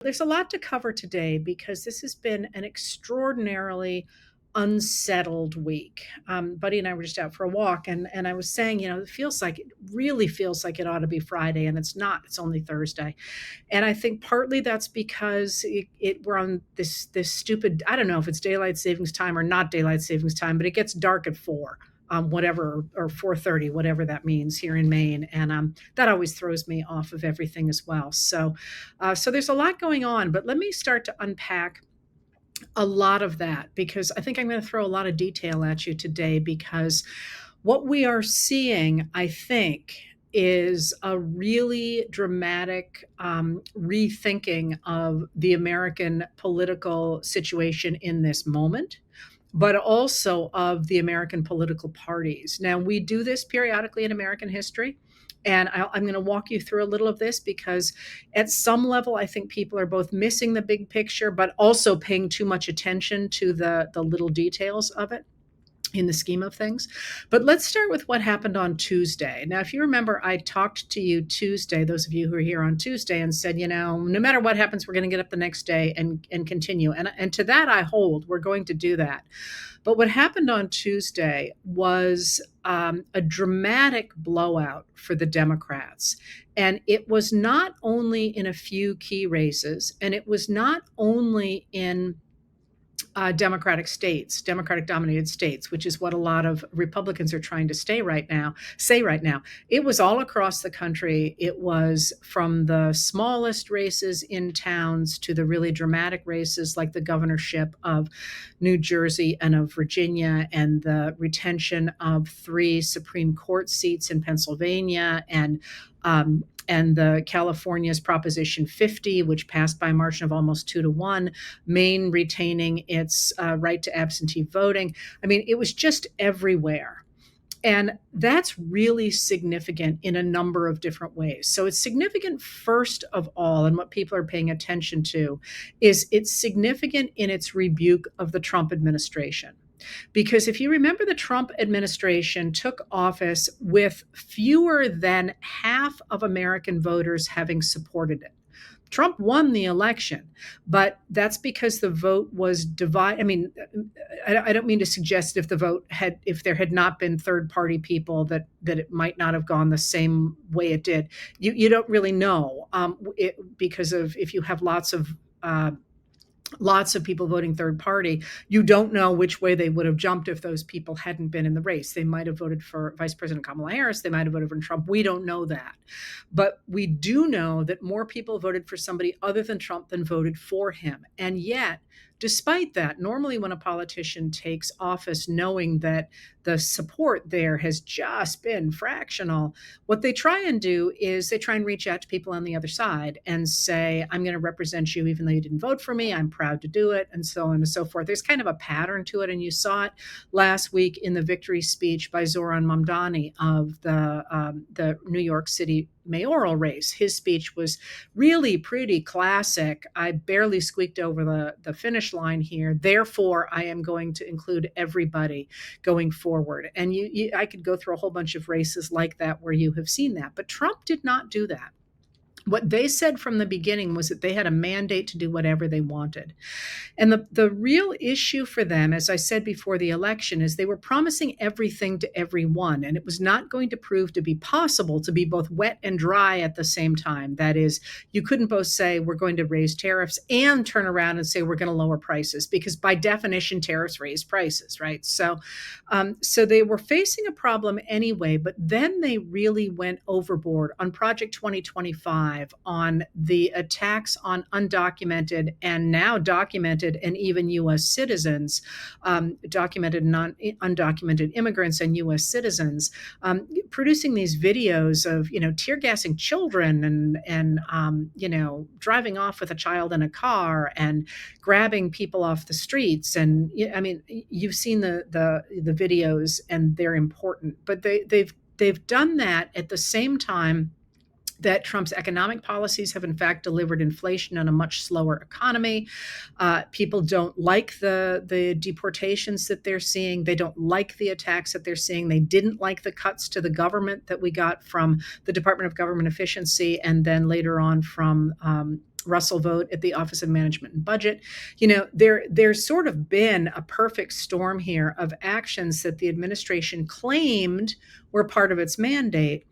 There's a lot to cover today because this has been an extraordinarily unsettled week. Buddy and I were just out for a walk, and I was saying, it really feels like it ought to be Friday, and it's not. It's only Thursday, and I think partly that's because we're on this stupid. I don't know if it's daylight savings time or not daylight savings time, but it gets dark at 4. Whatever, or 4:30, whatever that means here in Maine, and that always throws me off of everything as well. So there's a lot going on, but let me start to unpack a lot of that because I think I'm going to throw a lot of detail at you today because what we are seeing, I think, is a really dramatic rethinking of the American political situation in this moment, but also of the American political parties. Now, we do this periodically in American history. And I'm going to walk you through a little of this because, at some level, I think people are both missing the big picture, but also paying too much attention to the little details of it in the scheme of things. But let's start with what happened on Tuesday. Now, if you remember, I talked to you Tuesday, those of you who are here on Tuesday, and said, no matter what happens, we're going to get up the next day and continue. And to that I hold, we're going to do that. But what happened on Tuesday was a dramatic blowout for the Democrats. And it was not only in a few key races, and it was not only in Democratic dominated states, which is what a lot of Republicans are trying to say right now. It was all across the country. It was from the smallest races in towns to the really dramatic races like the governorship of New Jersey and of Virginia, and the retention of 3 Supreme Court seats in Pennsylvania, and the California's Proposition 50, which passed by a margin of almost 2-1, Maine retaining its right to absentee voting. I mean, it was just everywhere. And that's really significant in a number of different ways. So it's significant, first of all, and what people are paying attention to is it's significant in its rebuke of the Trump administration. Because if you remember, the Trump administration took office with fewer than half of American voters having supported it. Trump won the election, but that's because the vote was divided. I mean, I don't mean to suggest if there had not been third party people that it might not have gone the same way it did. You don't really know, because of if you have lots of people voting third party, you don't know which way they would have jumped if those people hadn't been in the race. They might have voted for Vice President Kamala Harris. They might have voted for Trump. We don't know that. But we do know that more people voted for somebody other than Trump than voted for him. And yet, despite that, normally when a politician takes office knowing that the support there has just been fractional, what they try and do is they try and reach out to people on the other side and say, I'm going to represent you even though you didn't vote for me. I'm proud to do it, and so on and so forth. There's kind of a pattern to it, and you saw it last week in the victory speech by Zoran Mamdani of the New York City mayoral race. His speech was really pretty classic. I barely squeaked over the finish line here. Therefore, I am going to include everybody going forward. And I could go through a whole bunch of races like that where you have seen that. But Trump did not do that. What they said from the beginning was that they had a mandate to do whatever they wanted. And the real issue for them, as I said before the election, is they were promising everything to everyone. And it was not going to prove to be possible to be both wet and dry at the same time. That is, you couldn't both say we're going to raise tariffs and turn around and say we're going to lower prices, because by definition, tariffs raise prices, right? So they were facing a problem anyway, but then they really went overboard on Project 2025, on the attacks on undocumented and now documented and even U.S. citizens, documented and undocumented immigrants and U.S. citizens, producing these videos of, tear gassing children and driving off with a child in a car and grabbing people off the streets. And I mean, you've seen the videos, and they're important, but they've done that at the same time that Trump's economic policies have in fact delivered inflation and a much slower economy. People don't like the deportations that they're seeing. They don't like the attacks that they're seeing. They didn't like the cuts to the government that we got from the Department of Government Efficiency, and then later on from Russell vote at the Office of Management and Budget. There's sort of been a perfect storm here of actions that the administration claimed were part of its mandate,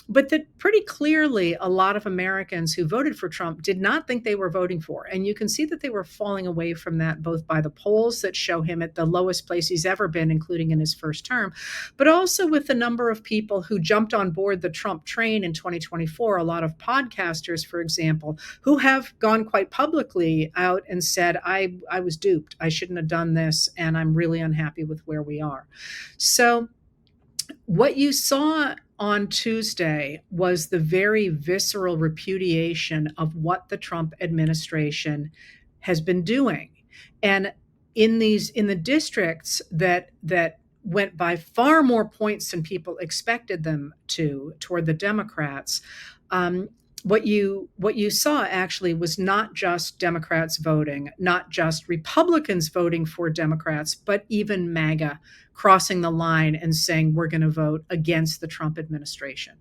but that pretty clearly a lot of Americans who voted for Trump did not think they were voting for. And you can see that they were falling away from that, both by the polls that show him at the lowest place he's ever been, including in his first term, but also with the number of people who jumped on board the Trump train in 2024. A lot of podcasters, for example, who have gone quite publicly out and said, I was duped. I shouldn't have done this. And I'm really unhappy with where we are. So what you saw on Tuesday was the very visceral repudiation of what the Trump administration has been doing. And in the districts that went by far more points than people expected them to toward the Democrats, what you saw actually was not just Democrats voting, not just Republicans voting for Democrats, but even MAGA crossing the line and saying we're going to vote against the Trump administration.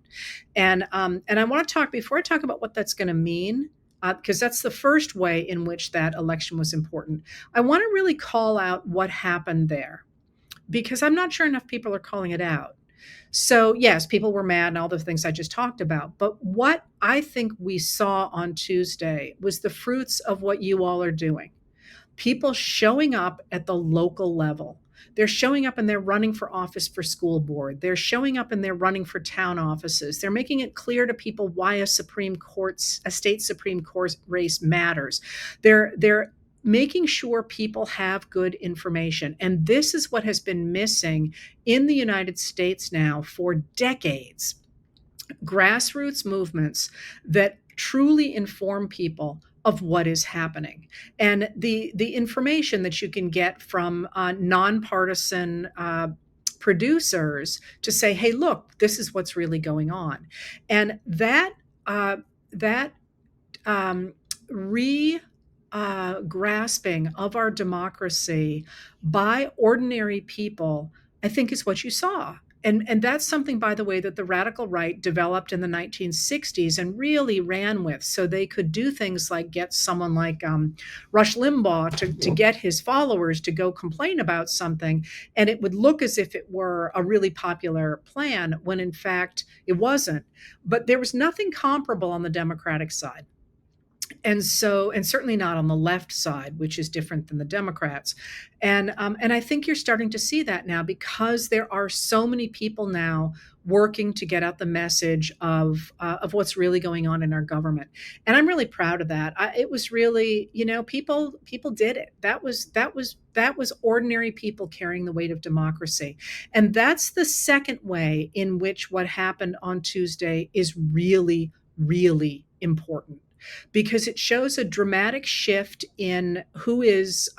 And I want to talk, before I talk about what that's going to mean, because that's the first way in which that election was important, I want to really call out what happened there, because I'm not sure enough people are calling it out. So, yes, people were mad and all the things I just talked about. But what I think we saw on Tuesday was the fruits of what you all are doing. People showing up at the local level. They're showing up and they're running for office for school board. They're showing up and they're running for town offices. They're making it clear to people why a state Supreme Court race matters. They're making sure people have good information. And this is what has been missing in the United States now for decades. Grassroots movements that truly inform people of what is happening, and the information that you can get from nonpartisan producers to say, hey, look, this is what's really going on. And that grasping of our democracy by ordinary people, I think, is what you saw. And that's something, by the way, that the radical right developed in the 1960s and really ran with. So they could do things like get someone like Rush Limbaugh to get his followers to go complain about something. And it would look as if it were a really popular plan, when in fact it wasn't. But there was nothing comparable on the Democratic side. And certainly not on the left side, which is different than the Democrats. And I think you're starting to see that now, because there are so many people now working to get out the message of what's really going on in our government. And I'm really proud of that. It was really, people did it. That was ordinary people carrying the weight of democracy. And that's the second way in which what happened on Tuesday is really, really important, because it shows a dramatic shift in who is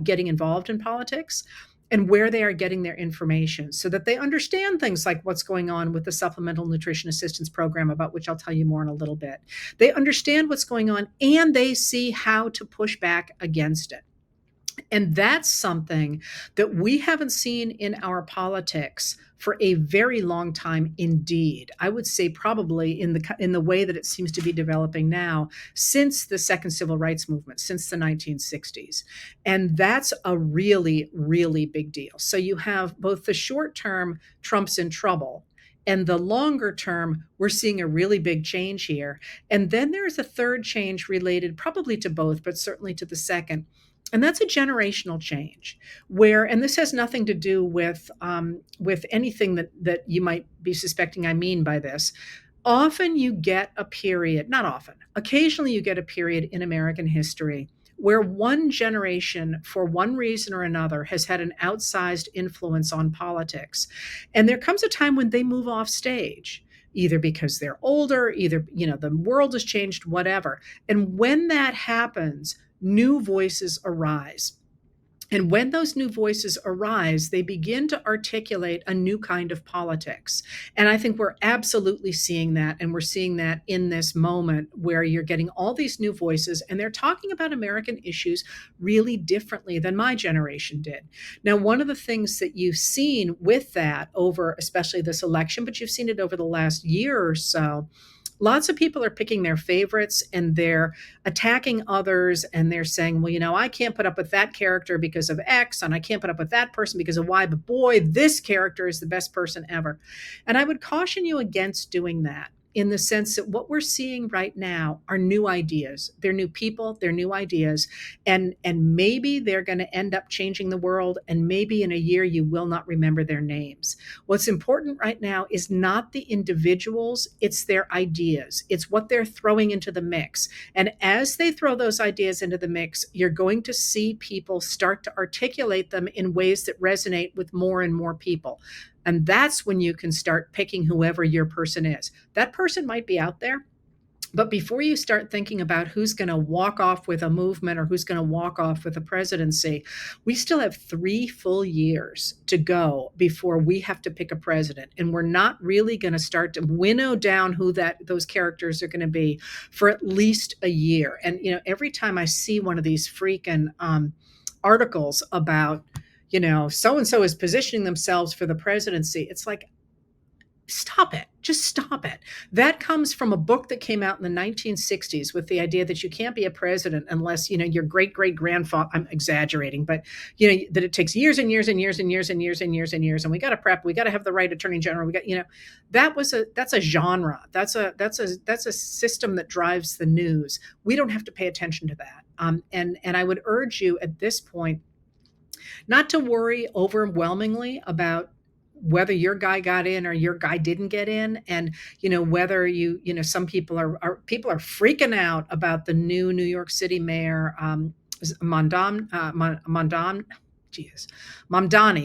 getting involved in politics and where they are getting their information, so that they understand things like what's going on with the Supplemental Nutrition Assistance Program, about which I'll tell you more in a little bit. They understand what's going on, and they see how to push back against it. And that's something that we haven't seen in our politics for a very long time indeed. I would say probably in the way that it seems to be developing now, since the second civil rights movement, since the 1960s. And that's a really, really big deal. So you have both the short term, Trump's in trouble, and the longer term, we're seeing a really big change here. And then there's a third change related probably to both, but certainly to the second. And that's a generational change, and this has nothing to do with anything that you might be suspecting I mean by this. Often you get a period, not often, occasionally you get a period in American history where one generation, for one reason or another, has had an outsized influence on politics. And there comes a time when they move off stage, either because they're older, either, the world has changed, whatever. And when that happens, new voices arise. And when those new voices arise, they begin to articulate a new kind of politics. And I think we're absolutely seeing that. And we're seeing that in this moment where you're getting all these new voices, and they're talking about American issues really differently than my generation did. Now, one of the things that you've seen with that over, especially this election, but you've seen it over the last year or so, Lots of people are picking their favorites and they're attacking others, and they're saying, well, I can't put up with that character because of X, and I can't put up with that person because of Y, but boy, this character is the best person ever. And I would caution you against doing that, in the sense that what we're seeing right now are new ideas. They're new people, they're new ideas, and maybe they're going to end up changing the world, and maybe in a year you will not remember their names. What's important right now is not the individuals, it's their ideas. It's what they're throwing into the mix. And as they throw those ideas into the mix, you're going to see people start to articulate them in ways that resonate with more and more people. And that's when you can start picking whoever your person is. That person might be out there, but before you start thinking about who's going to walk off with a movement or who's going to walk off with a presidency, we still have 3 full years to go before we have to pick a president. And we're not really going to start to winnow down who those characters are going to be for at least a year. And, every time I see one of these freaking articles about, so-and-so is positioning themselves for the presidency, it's like, stop it. Just stop it. That comes from a book that came out in the 1960s with the idea that you can't be a president unless, your great great grandfather, I'm exaggerating, but, that it takes years and years and years and years and years and years and years. And we got to prep, we got to have the right attorney general. We got, that's a genre. That's a system that drives the news. We don't have to pay attention to that. And I would urge you at this point not to worry overwhelmingly about whether your guy got in or your guy didn't get in, and whether some people are freaking out about the new New York City mayor, Mamdani,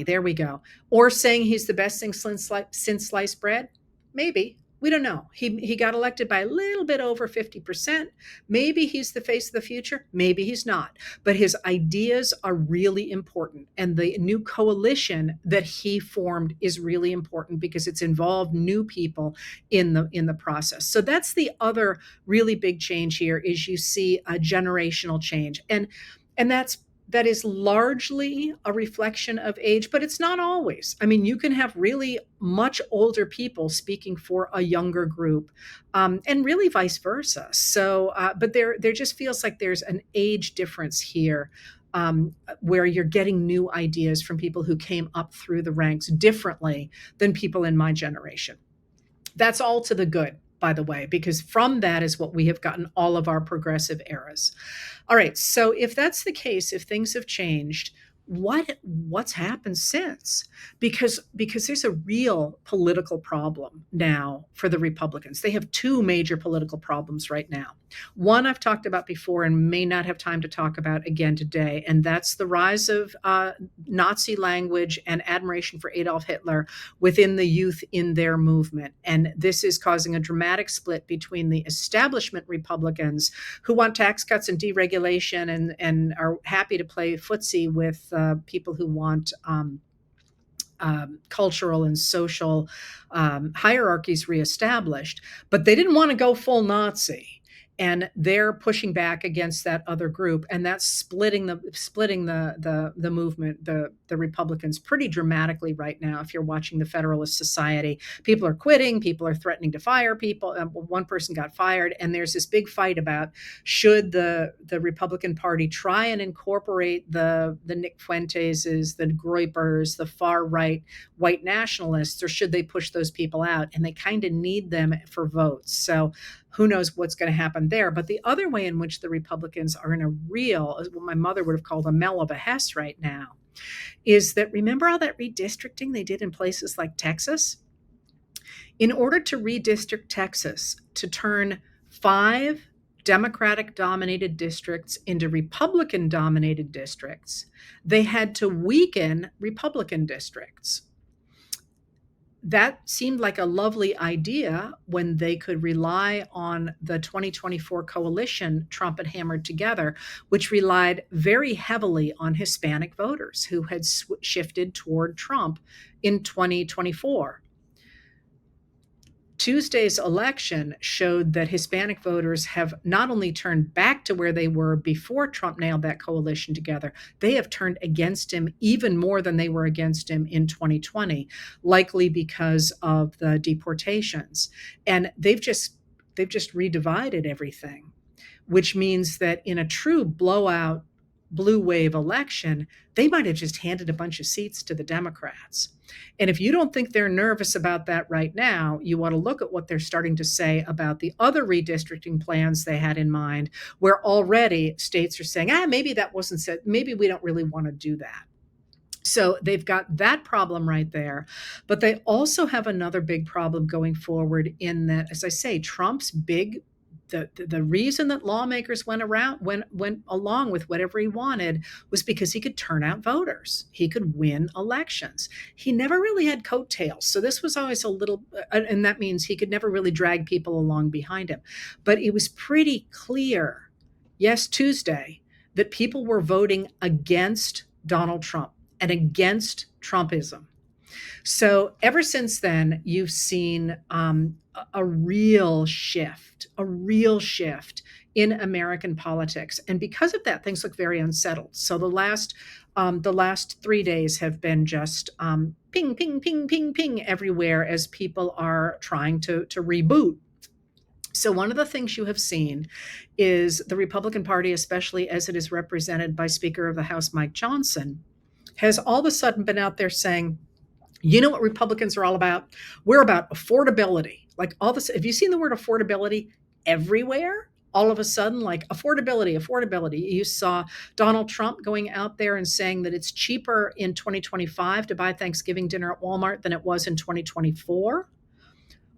there we go, or saying he's the best thing since sliced bread. Maybe. We don't know. He got elected by a little bit over 50%. Maybe he's the face of the future. Maybe he's not. But his ideas are really important. And the new coalition that he formed is really important because it's involved new people in the process. So that's the other really big change here, is you see a generational change. And that is largely a reflection of age, but it's not always. I mean, you can have really much older people speaking for a younger group, and really vice versa. So, but there just feels like there's an age difference here, where you're getting new ideas from people who came up through the ranks differently than people in my generation. That's all to the good, by the way, because from that is what we have gotten all of our progressive eras. All right, so if that's the case, if things have changed, what's happened since? Because there's a real political problem now for the Republicans. They have 2 major political problems right now. One I've talked about before and may not have time to talk about again today, and that's the rise of Nazi language and admiration for Adolf Hitler within the youth in their movement. And this is causing a dramatic split between the establishment Republicans, who want tax cuts and deregulation and are happy to play footsie with people who want cultural and social hierarchies reestablished, but they didn't want to go full Nazi. And they're pushing back against that other group, and that's splitting the movement, the Republicans, pretty dramatically right now. If you're watching the Federalist Society, people are quitting, people are threatening to fire people. One person got fired, and there's this big fight about should the Republican Party try and incorporate the Nick Fuenteses, the Groypers, the far right white nationalists, or should they push those people out? And they kind of need them for votes. So who knows what's going to happen there. But the other way in which the Republicans are in a real, what my mother would have called a mel of a hess right now, is that, remember all that redistricting they did in places like Texas? In order to redistrict Texas, to turn 5 Democratic-dominated districts into Republican-dominated districts, they had to weaken Republican districts. That seemed like a lovely idea when they could rely on the 2024 coalition Trump had hammered together, which relied very heavily on Hispanic voters who had shifted toward Trump in 2024. Tuesday's election showed that Hispanic voters have not only turned back to where they were before Trump nailed that coalition together, they have turned against him even more than they were against him in 2020, likely because of the deportations. And they've just They've just redivided everything, which means that in a true blowout blue wave election, they might have just handed a bunch of seats to the Democrats. And if you don't think they're nervous about that right now, you want to look at what they're starting to say about the other redistricting plans they had in mind, where already states are saying, maybe that wasn't said, maybe we don't really want to do that. So they've got that problem right there. But they also have another big problem going forward in that, as I say, Trump's big the reason that lawmakers went along with whatever he wanted was because he could turn out voters. He could win elections. He never really had coattails. So this was always a little, and that means he could never really drag people along behind him. But it was pretty clear, yes, Tuesday, that people were voting against Donald Trump and against Trumpism. So ever since then, you've seen a real shift in American politics, and because of that, things look very unsettled. So the last 3 days have been just ping, ping, ping, ping, ping everywhere as people are trying to reboot. So one of the things you have seen is the Republican Party, especially as it is represented by Speaker of the House Mike Johnson, has all of a sudden been out there saying, you know what Republicans are all about? We're about affordability. Like all this, have you seen the word affordability everywhere? All of a sudden, like affordability. You saw Donald Trump going out there and saying that it's cheaper in 2025 to buy Thanksgiving dinner at Walmart than it was in 2024.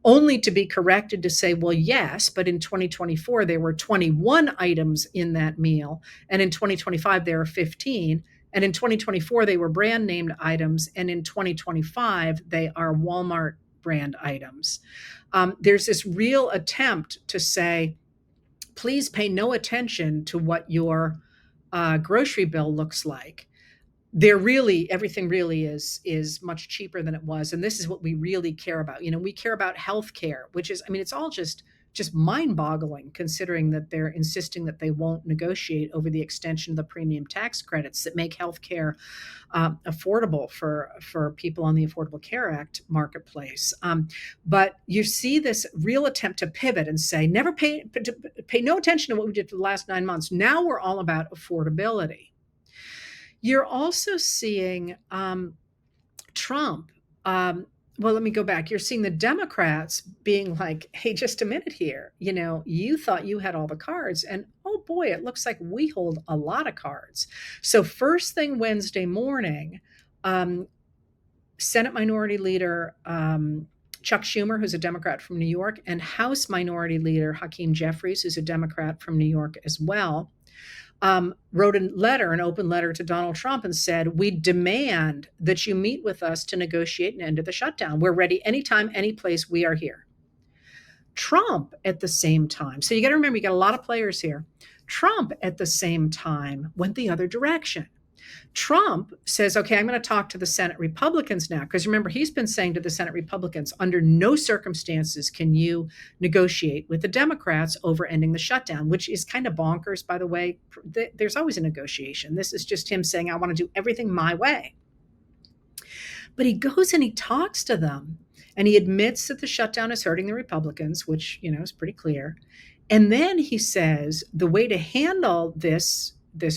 Only to be corrected to say, well, yes, but in 2024, there were 21 items in that meal. And in 2025, there are 15. And in 2024, they were brand named items. And in 2025, they are Walmart brand items. There's this real attempt to say, please pay no attention to what your grocery bill looks like. Everything really is much cheaper than it was, and this is what we really care about. We care about healthcare, which is, it's all just mind-boggling, considering that they're insisting that they won't negotiate over the extension of the premium tax credits that make healthcare affordable for people on the Affordable Care Act marketplace. But you see this real attempt to pivot and say, never pay no attention to what we did for the last 9 months. Now we're all about affordability. You're also seeing Trump. Well, let me go back. You're seeing the Democrats being like, hey, just a minute here. You thought you had all the cards. And oh boy, it looks like we hold a lot of cards. So first thing Wednesday morning, Senate Minority Leader Chuck Schumer, who's a Democrat from New York, and House Minority Leader Hakeem Jeffries, who's a Democrat from New York as well, wrote an open letter to Donald Trump and said, we demand that you meet with us to negotiate an end to the shutdown. We're ready anytime, any place. We are here. Trump at the same time, so you got to remember, you got a lot of players here. Trump at the same time went the other direction. Trump says, okay, I'm going to talk to the Senate Republicans now, because remember, he's been saying to the Senate Republicans, under no circumstances can you negotiate with the Democrats over ending the shutdown, which is kind of bonkers, by the way. There's always a negotiation. This is just him saying, I want to do everything my way. But he goes and he talks to them, and he admits that the shutdown is hurting the Republicans, which, is pretty clear. And then he says the way to handle this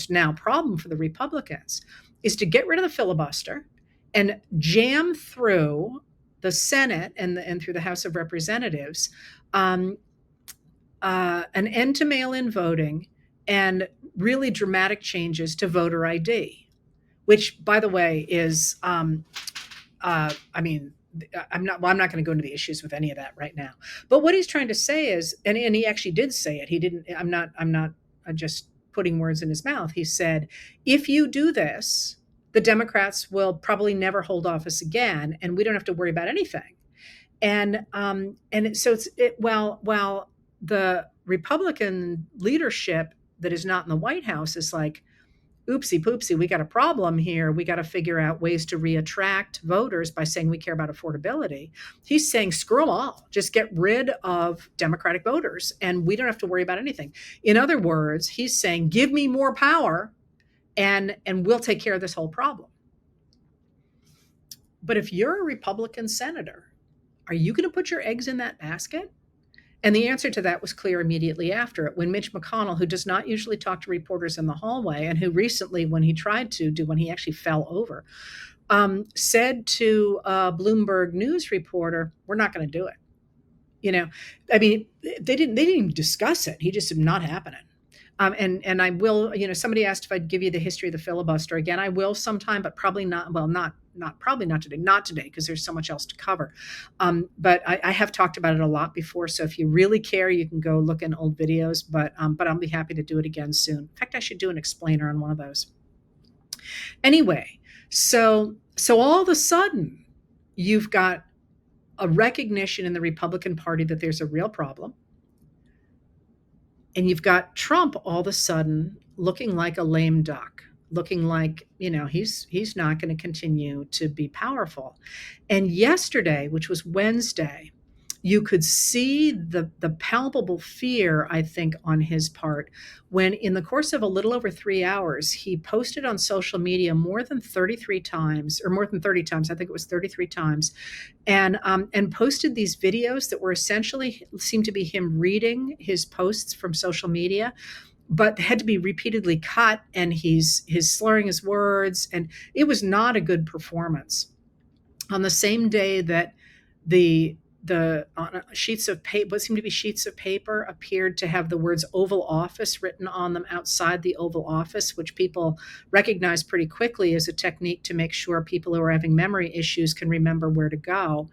now problem for the Republicans is to get rid of the filibuster and jam through the Senate and through the House of Representatives an end to mail-in voting and really dramatic changes to voter ID, which, by the way, is I'm not going to go into the issues with any of that right now. But what he's trying to say is, and he actually did say it. He didn't. I'm not just putting words in his mouth. He said, if you do this, the Democrats will probably never hold office again, and we don't have to worry about anything. And so while the Republican leadership that is not in the White House is like, oopsie poopsie, we got a problem here. We got to figure out ways to reattract voters by saying we care about affordability. He's saying, screw them all. Just get rid of Democratic voters and we don't have to worry about anything. In other words, he's saying, give me more power and we'll take care of this whole problem. But if you're a Republican senator, are you going to put your eggs in that basket And the answer to that was clear immediately after it, when Mitch McConnell, who does not usually talk to reporters in the hallway, and who recently, when he tried to do, when he actually fell over, said to a Bloomberg News reporter, "We're not going to do it." You know, I mean, they didn't even discuss it. He just said, "Not happening." And I will, somebody asked if I'd give you the history of the filibuster again. I will sometime, but probably not. Well, not probably not today, because there's so much else to cover. But I have talked about it a lot before. So if you really care, you can go look in old videos. But I'll be happy to do it again soon. In fact, I should do an explainer on one of those. Anyway, so all of a sudden, you've got a recognition in the Republican Party that there's a real problem. And you've got Trump all of a sudden looking like a lame duck, looking like, he's not going to continue to be powerful. And yesterday, which was Wednesday, you could see the palpable fear, I think, on his part, when in the course of a little over 3 hours, he posted on social media more than 33 times, or more than 30 times, I think it was 33 times, and posted these videos that were essentially seemed to be him reading his posts from social media, but had to be repeatedly cut, and he's slurring his words, and it was not a good performance. On the same day that the sheets of paper, what seemed to be sheets of paper, appeared to have the words Oval Office written on them outside the Oval Office, which people recognize pretty quickly as a technique to make sure people who are having memory issues can remember where to go.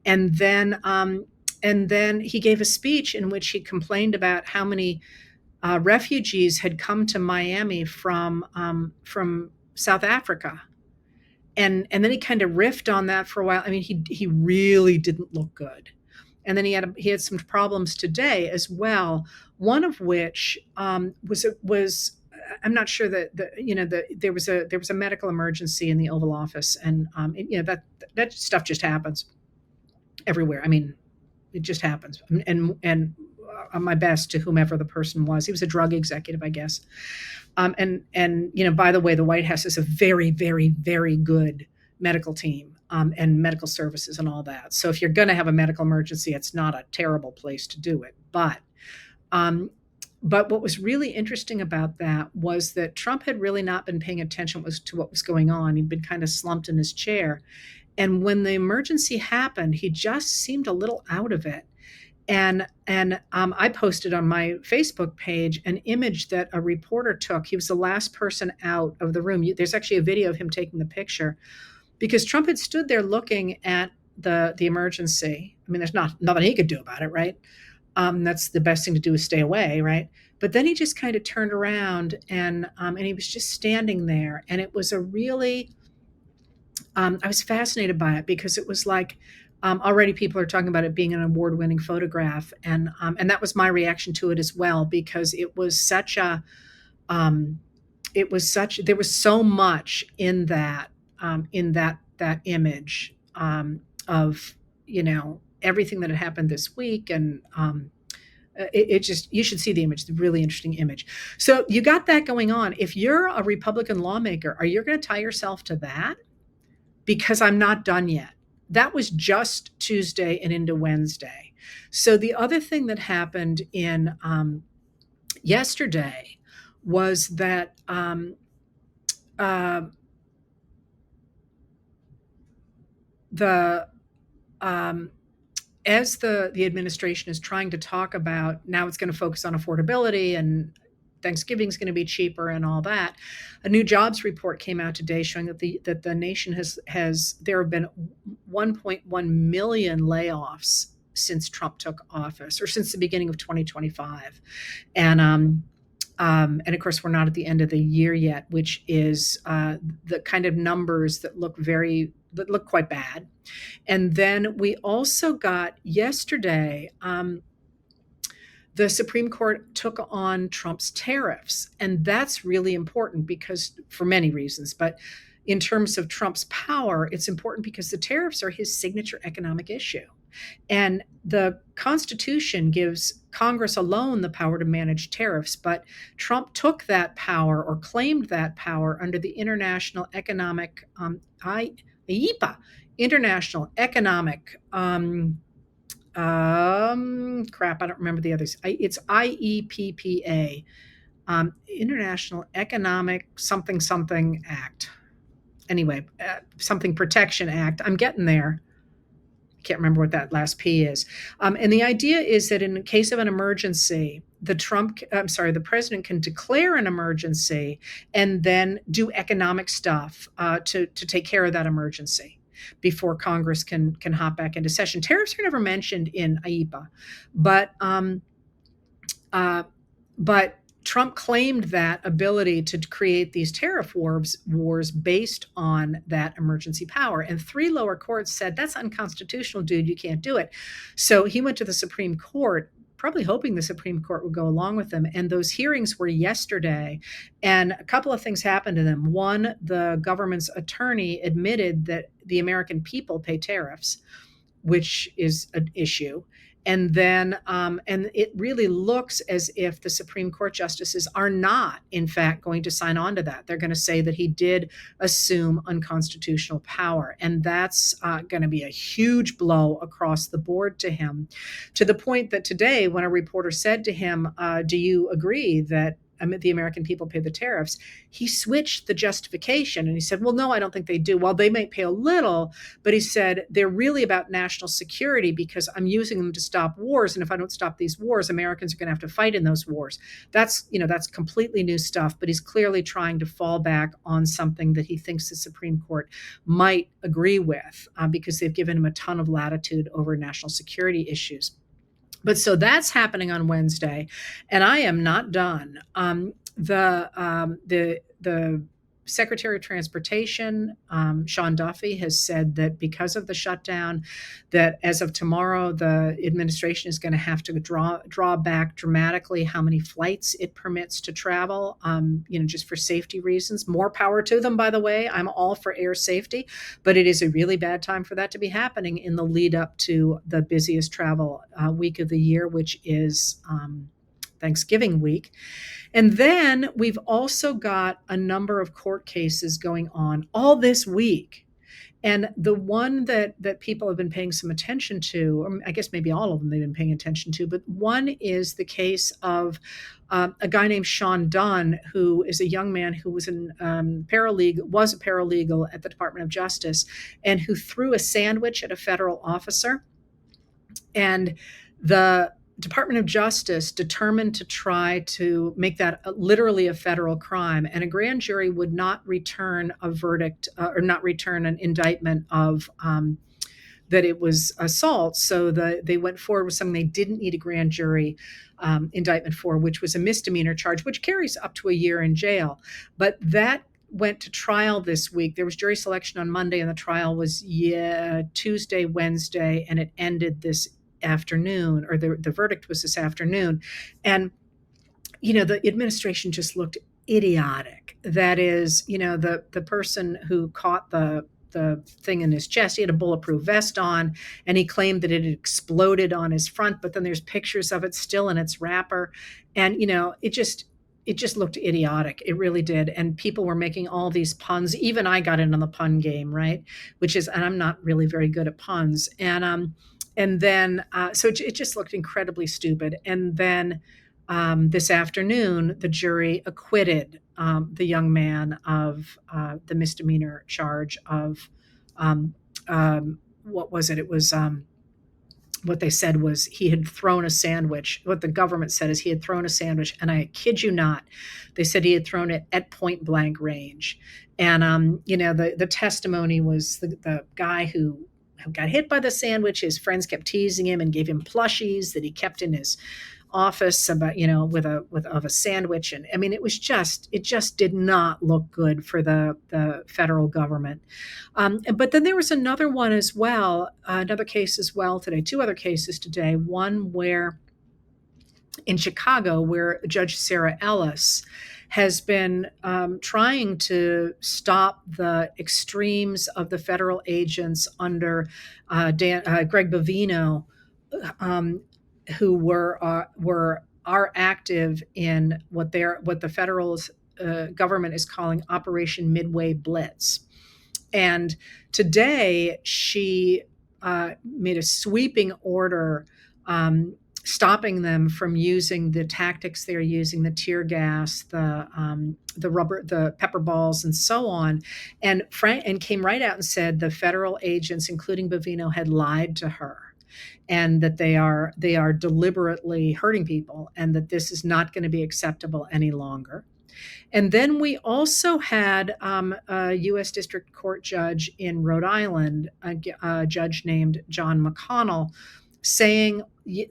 And then he gave a speech in which he complained about how many refugees had come to Miami from South Africa. And then he kind of riffed on that for a while. I mean, he really didn't look good. And then he had some problems today as well. One of which was I'm not sure that there was a medical emergency in the Oval Office, and that stuff just happens everywhere. I mean, it just happens. And my best to whomever the person was. He was a drug executive, I guess. And by the way, the White House is a very, very, very good medical team, and medical services and all that. So if you're going to have a medical emergency, it's not a terrible place to do it. But what was really interesting about that was that Trump had really not been paying attention to what was going on. He'd been kind of slumped in his chair. And when the emergency happened, he just seemed a little out of it. And I posted on my Facebook page an image that a reporter took. He was the last person out of the room. There's actually a video of him taking the picture, because Trump had stood there looking at the emergency. I mean, there's nothing he could do about it, right? That's the best thing to do, is stay away, right? But then he just kind of turned around, and he was just standing there. And it was a really, I was fascinated by it, because it was like, already people are talking about it being an award-winning photograph, and that was my reaction to it as well, because it was such a, there was so much in that image, of everything that had happened this week, and it just, you should see the image. It's a really interesting image. So you got that going on. If you're a Republican lawmaker, are you going to tie yourself to that? Because I'm not done yet. That was just Tuesday and into Wednesday. So the other thing that happened in yesterday was that as the administration is trying to talk about, now it's going to focus on affordability, and Thanksgiving is going to be cheaper and all that. A new jobs report came out today showing that the nation there have been 1.1 million layoffs since Trump took office, or since the beginning of 2025. And of course, we're not at the end of the year yet, which is the kind of numbers that look quite bad. And then we also got yesterday, the Supreme Court took on Trump's tariffs. And that's really important, because for many reasons, but in terms of Trump's power, it's important because the tariffs are his signature economic issue. And the Constitution gives Congress alone the power to manage tariffs, but Trump took that power, or claimed that power, under the International Economic, IEPA, International Economic Crap, I don't remember the others. It's IEPPA, International Economic something something Act. Anyway, something Protection Act. I'm getting there. I can't remember what that last P is. And the idea is that in case of an emergency, the president can declare an emergency and then do economic stuff to take care of that emergency before Congress can hop back into session. Tariffs are never mentioned in IEPA, but uh, but Trump claimed that ability to create these tariff wars based on that emergency power. And three lower courts said, that's unconstitutional, dude. You can't do it. So he went to the Supreme Court, probably hoping the Supreme Court would go along with him. And those hearings were yesterday. And a couple of things happened to them. One, the government's attorney admitted that the American people pay tariffs, which is an issue. And it really looks as if the Supreme Court justices are not, in fact, going to sign on to that. They're going to say that he did assume unconstitutional power. And that's going to be a huge blow across the board to him, to the point that today, when a reporter said to him, do you agree that the American people pay the tariffs, he switched the justification and he said, well, no, I don't think they do. Well, they might pay a little, but he said, they're really about national security because I'm using them to stop wars. And if I don't stop these wars, Americans are going to have to fight in those wars. That's completely new stuff, but he's clearly trying to fall back on something that he thinks the Supreme Court might agree with because they've given him a ton of latitude over national security issues. But so that's happening on Wednesday, and I am not done. The Secretary of Transportation, Sean Duffy, has said that because of the shutdown, that as of tomorrow, the administration is going to have to draw back dramatically how many flights it permits to travel, just for safety reasons. More power to them, by the way. I'm all for air safety, but it is a really bad time for that to be happening in the lead up to the busiest travel week of the year, which is Thanksgiving week. And then we've also got a number of court cases going on all this week. And the one that people have been paying some attention to, or I guess maybe all of them they've been paying attention to, but one is the case of a guy named Sean Dunn, who is a young man who was a paralegal at the Department of Justice, and who threw a sandwich at a federal officer. And the Department of Justice determined to try to make that literally a federal crime, and a grand jury would not return a verdict or not return an indictment of that it was assault. So they went forward with something they didn't need a grand jury indictment for, which was a misdemeanor charge, which carries up to a year in jail. But that went to trial this week. There was jury selection on Monday, and the trial was Tuesday, Wednesday, and it ended this afternoon, or the verdict was this afternoon. And the administration just looked idiotic. That is, the person who caught the thing in his chest, he had a bulletproof vest on, and he claimed that it had exploded on his front, but then there's pictures of it still in its wrapper. And it just looked idiotic. It really did. And people were making all these puns. Even I got in on the pun game, right? And I'm not really very good at puns. And then, so it just looked incredibly stupid. And then this afternoon, the jury acquitted the young man of the misdemeanor charge of, what was it? It was, what they said was he had thrown a sandwich. What the government said is he had thrown a sandwich, and I kid you not, they said he had thrown it at point blank range. And, the testimony was the guy who got hit by the sandwich. His friends kept teasing him and gave him plushies that he kept in his office about, of a sandwich. And I mean, it just did not look good for the federal government. But then there was another one as well, another case as well today, two other cases today. One where in Chicago, where Judge Sarah Ellis has been trying to stop the extremes of the federal agents under Greg Bovino, who are active in what the federal government is calling Operation Midway Blitz. And today she made a sweeping order stopping them from using the tactics they're using, the tear gas, the rubber, the pepper balls, and so on, and came right out and said the federal agents, including Bovino, had lied to her, and that they are deliberately hurting people, and that this is not going to be acceptable any longer. And then we also had a U.S. District Court judge in Rhode Island, a judge named John McConnell, saying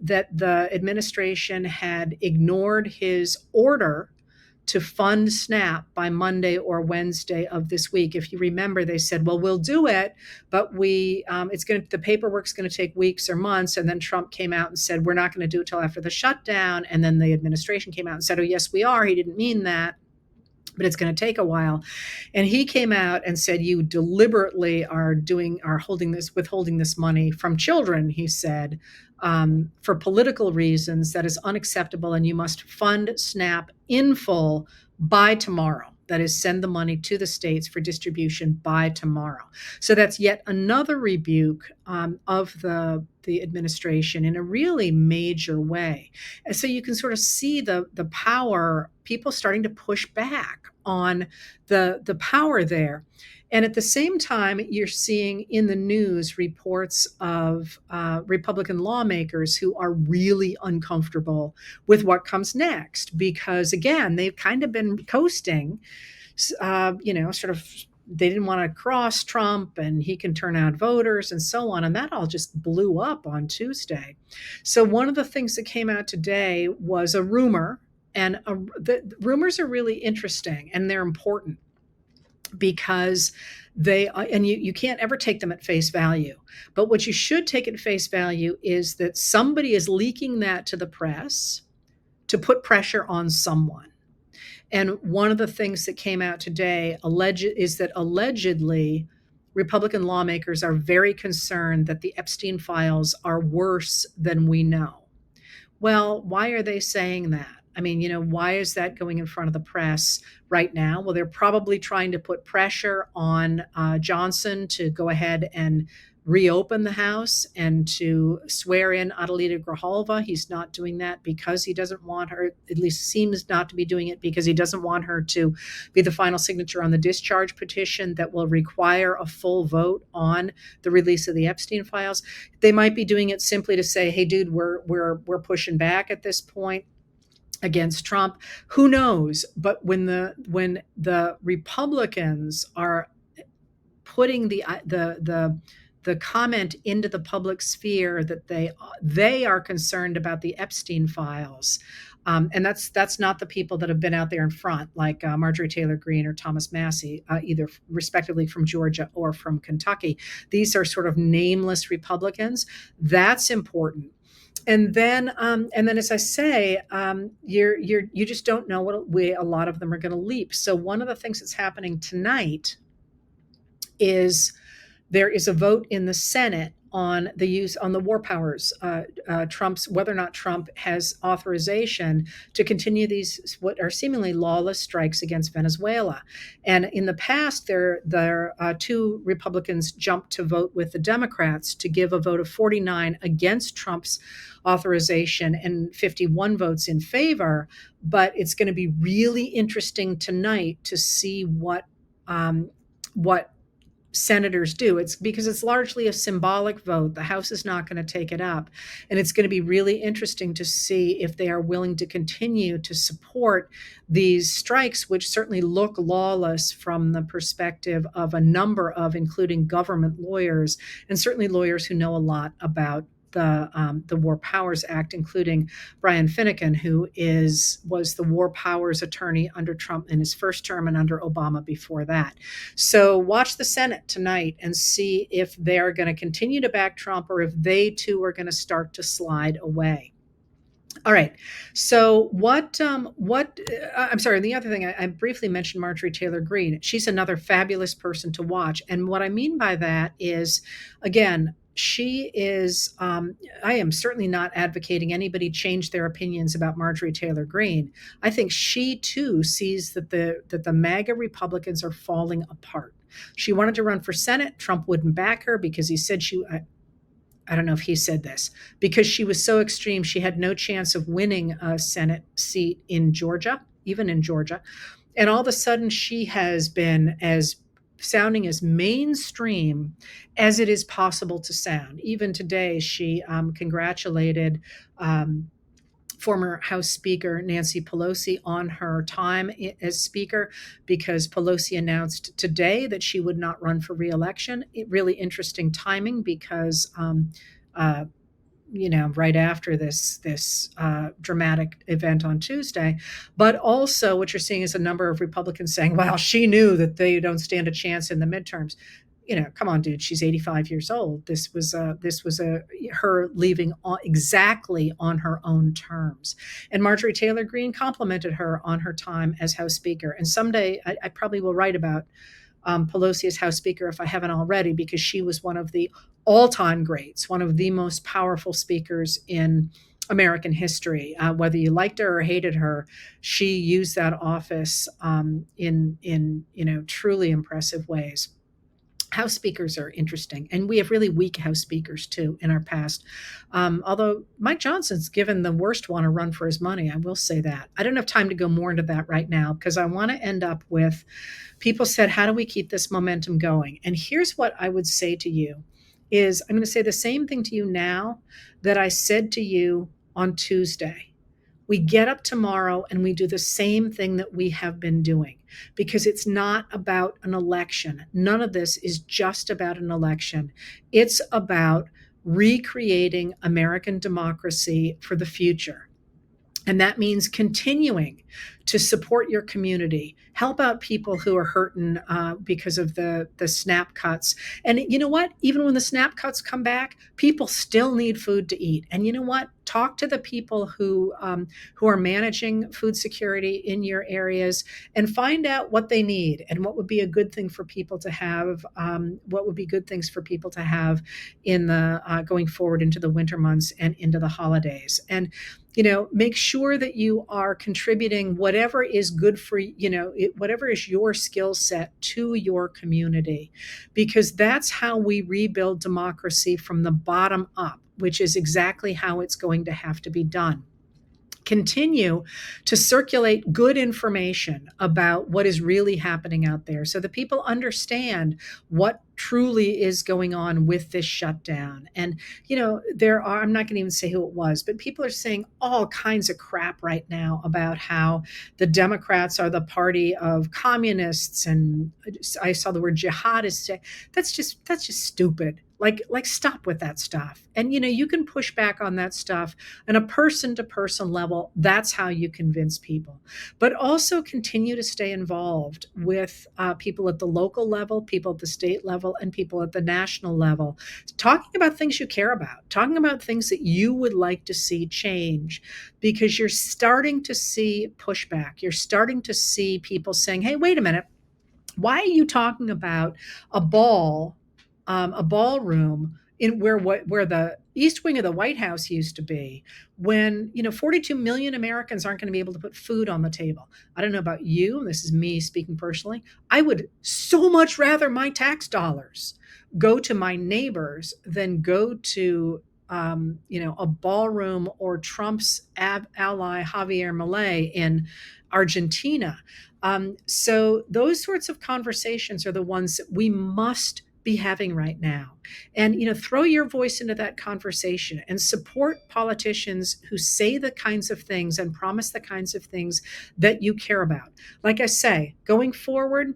that the administration had ignored his order to fund SNAP by Monday or Wednesday of this week. If you remember, they said, "Well, we'll do it, but the paperwork's going to take weeks or months." And then Trump came out and said, "We're not going to do it till after the shutdown." And then the administration came out and said, "Oh, yes, we are. He didn't mean that, but it's going to take a while." And he came out and said, "You deliberately are withholding this money from children," he said, "for political reasons. That is unacceptable, and you must fund SNAP in full by tomorrow. That is, send the money to the states for distribution by tomorrow." So that's yet another rebuke of the administration in a really major way. And so you can sort of see the power, people starting to push back on the power there. And at the same time, you're seeing in the news reports of Republican lawmakers who are really uncomfortable with what comes next, because again, they've kind of been coasting, sort of. They didn't want to cross Trump and he can turn out voters and so on. And that all just blew up on Tuesday. So one of the things that came out today was a rumor, and the rumors are really interesting and they're important because you can't ever take them at face value. But what you should take at face value is that somebody is leaking that to the press to put pressure on someone. And one of the things that came out today is that allegedly Republican lawmakers are very concerned that the Epstein files are worse than we know. Well, why are they saying that? I mean, why is that going in front of the press right now? Well, they're probably trying to put pressure on Johnson to go ahead and reopen the House and to swear in Adelita Grijalva. He's not doing that because he doesn't want her, at least seems not to be doing it because he doesn't want her to be the final signature on the discharge petition that will require a full vote on the release of the Epstein files. They might be doing it simply to say, "Hey, dude, we're pushing back at this point against Trump." Who knows? But when the Republicans are putting the comment into the public sphere that they are concerned about the Epstein files, and that's not the people that have been out there in front, like Marjorie Taylor Greene or Thomas Massie, either respectively from Georgia or from Kentucky. These are sort of nameless Republicans. That's important. And then, as I say, you just don't know what way a lot of them are going to leap. So one of the things that's happening tonight is there is a vote in the Senate on the war powers, Trump's, whether or not Trump has authorization to continue these what are seemingly lawless strikes against Venezuela. And in the past, two Republicans jumped to vote with the Democrats to give a vote of 49 against Trump's authorization and 51 votes in favor. But it's going to be really interesting tonight to see what senators do. It's because it's largely a symbolic vote. The House is not going to take it up. And it's going to be really interesting to see if they are willing to continue to support these strikes, which certainly look lawless from the perspective of a number of, including government lawyers, and certainly lawyers who know a lot about the War Powers Act, including Brian Finnegan, who was the War Powers attorney under Trump in his first term and under Obama before that. So watch the Senate tonight and see if they're going to continue to back Trump or if they too are going to start to slide away. All right. So I'm sorry. The other thing I briefly mentioned Marjorie Taylor Greene. She's another fabulous person to watch. And what I mean by that is, again, she is, I am certainly not advocating anybody change their opinions about Marjorie Taylor Greene. I think she too sees that the MAGA Republicans are falling apart. She wanted to run for Senate. Trump wouldn't back her because he said I don't know if he said this, because she was so extreme, she had no chance of winning a Senate seat in Georgia, even in Georgia. And all of a sudden, she has been as sounding as mainstream as it is possible to sound. Even today, she congratulated former House Speaker Nancy Pelosi on her time as Speaker, because Pelosi announced today that she would not run for reelection. Really interesting timing, because uh, right after this dramatic event on Tuesday. But also, what you're seeing is a number of Republicans saying, "Well, she knew that they don't stand a chance in the midterms." Come on, dude. She's 85 years old. This was her leaving exactly on her own terms. And Marjorie Taylor Greene complimented her on her time as House Speaker. And someday I probably will write about Pelosi as House Speaker if I haven't already, because she was one of the all-time greats, one of the most powerful speakers in American history. Whether you liked her or hated her, she used that office in truly impressive ways. House speakers are interesting, and we have really weak House speakers too in our past. Although Mike Johnson's given the worst one a run for his money, I will say that. I don't have time to go more into that right now, because I want to end up with people said, how do we keep this momentum going? And here's what I would say to you is, I'm going to say the same thing to you now that I said to you on Tuesday. We get up tomorrow and we do the same thing that we have been doing, because it's not about an election. None of this is just about an election. It's about recreating American democracy for the future. And that means continuing to support your community, help out people who are hurting because of the SNAP cuts. And you know what? Even when the SNAP cuts come back, people still need food to eat. And you know what? Talk to the people who are managing food security in your areas, and find out what they need and what would be a good thing for people to have. What would be good things for people to have in the going forward into the winter months and into the holidays. And make sure that you are contributing whatever is good for whatever is your skill set to your community, because that's how we rebuild democracy from the bottom up, which is exactly how it's going to have to be done. Continue to circulate good information about what is really happening out there, so that people understand what truly is going on with this shutdown. And I'm not going to even say who it was, but people are saying all kinds of crap right now about how the Democrats are the party of communists, and I saw the word jihadists. That's just stupid. Like stop with that stuff. And you can push back on that stuff on a person to person level. That's how you convince people. But also continue to stay involved with people at the local level, people at the state level, and people at the national level, talking about things you care about, talking about things that you would like to see change, because you're starting to see pushback. You're starting to see people saying, hey, wait a minute, why are you talking about a ballroom in where the east wing of the White House used to be, when 42 million Americans aren't going to be able to put food on the table? I don't know about you, and this is me speaking personally. I would so much rather my tax dollars go to my neighbors than go to a ballroom or Trump's ally Javier Milei in Argentina. So those sorts of conversations are the ones that we must be having right now. And throw your voice into that conversation and support politicians who say the kinds of things and promise the kinds of things that you care about. Like I say, going forward,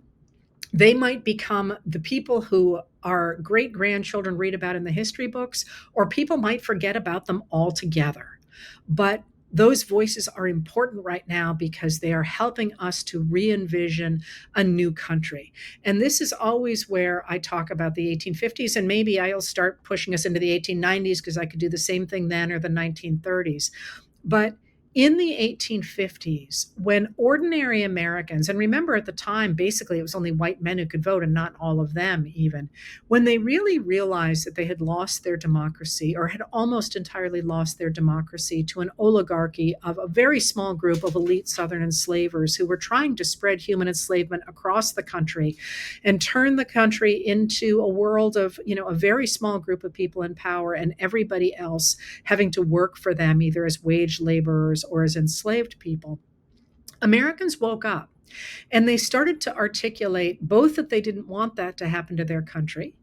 they might become the people who our great grandchildren read about in the history books, or people might forget about them altogether. But those voices are important right now, because they are helping us to re-envision a new country. And this is always where I talk about the 1850s, and maybe I'll start pushing us into the 1890s, because I could do the same thing then, or the 1930s. But In the 1850s, when ordinary Americans, and remember at the time, basically it was only white men who could vote and not all of them even, when they really realized that they had lost their democracy or had almost entirely lost their democracy to an oligarchy of a very small group of elite Southern enslavers who were trying to spread human enslavement across the country and turn the country into a world of, a very small group of people in power and everybody else having to work for them either as wage laborers or as enslaved people. Americans woke up and they started to articulate both that they didn't want that to happen to their country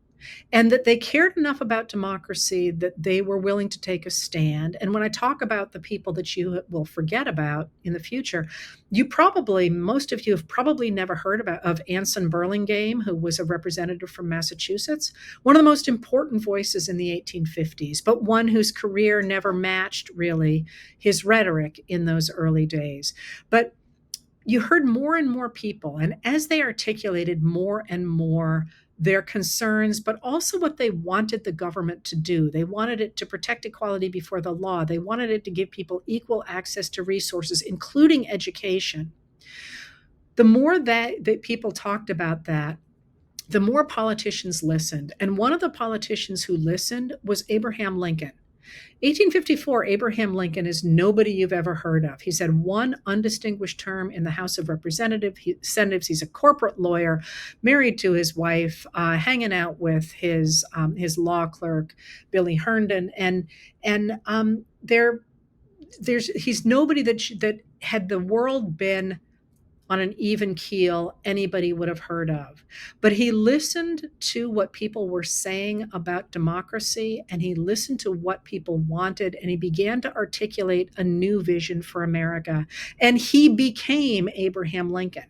and that they cared enough about democracy that they were willing to take a stand. And when I talk about the people that you will forget about in the future, most of you have probably never heard of Anson Burlingame, who was a representative from Massachusetts, one of the most important voices in the 1850s, but one whose career never matched really his rhetoric in those early days. But you heard more and more people, and as they articulated more and more their concerns, but also what they wanted the government to do. They wanted it to protect equality before the law. They wanted it to give people equal access to resources, including education. The more that people talked about that, the more politicians listened. And one of the politicians who listened was Abraham Lincoln. 1854, Abraham Lincoln is nobody you've ever heard of. He's had one undistinguished term in the House of Representatives. He's a corporate lawyer, married to his wife, hanging out with his law clerk, Billy Herndon, he's nobody that had the world been on an even keel anybody would have heard of. But he listened to what people were saying about democracy, and he listened to what people wanted, and he began to articulate a new vision for America. And he became Abraham Lincoln.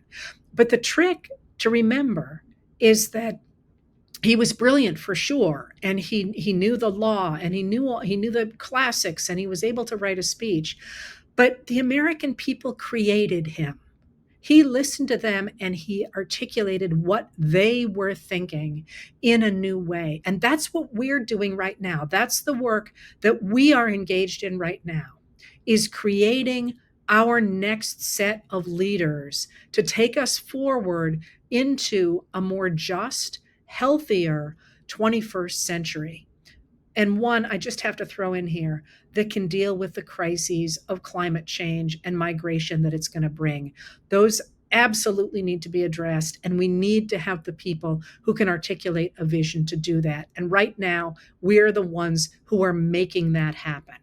But the trick to remember is that he was brilliant for sure, and he knew the law, and he knew the classics, and he was able to write a speech. But the American people created him. He listened to them and he articulated what they were thinking in a new way. And that's what we're doing right now. That's the work that we are engaged in right now, is creating our next set of leaders to take us forward into a more just, healthier 21st century. And one I just have to throw in here that can deal with the crises of climate change and migration that it's going to bring. Those absolutely need to be addressed, and we need to have the people who can articulate a vision to do that. And right now, we're the ones who are making that happen.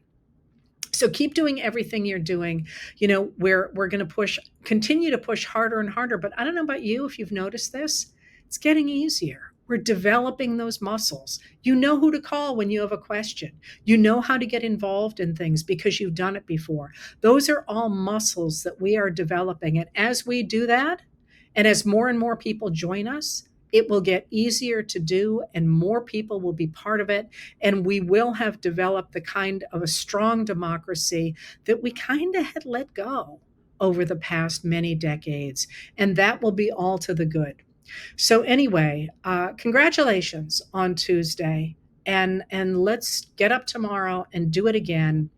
So keep doing everything you're doing. We're going to continue to push harder and harder. But I don't know about you, if you've noticed this, it's getting easier. We're developing those muscles. You know who to call when you have a question. You know how to get involved in things because you've done it before. Those are all muscles that we are developing. And as we do that, and as more and more people join us, it will get easier to do and more people will be part of it. And we will have developed the kind of a strong democracy that we kind of had let go over the past many decades. And that will be all to the good. So anyway, congratulations on Tuesday, and let's get up tomorrow and do it again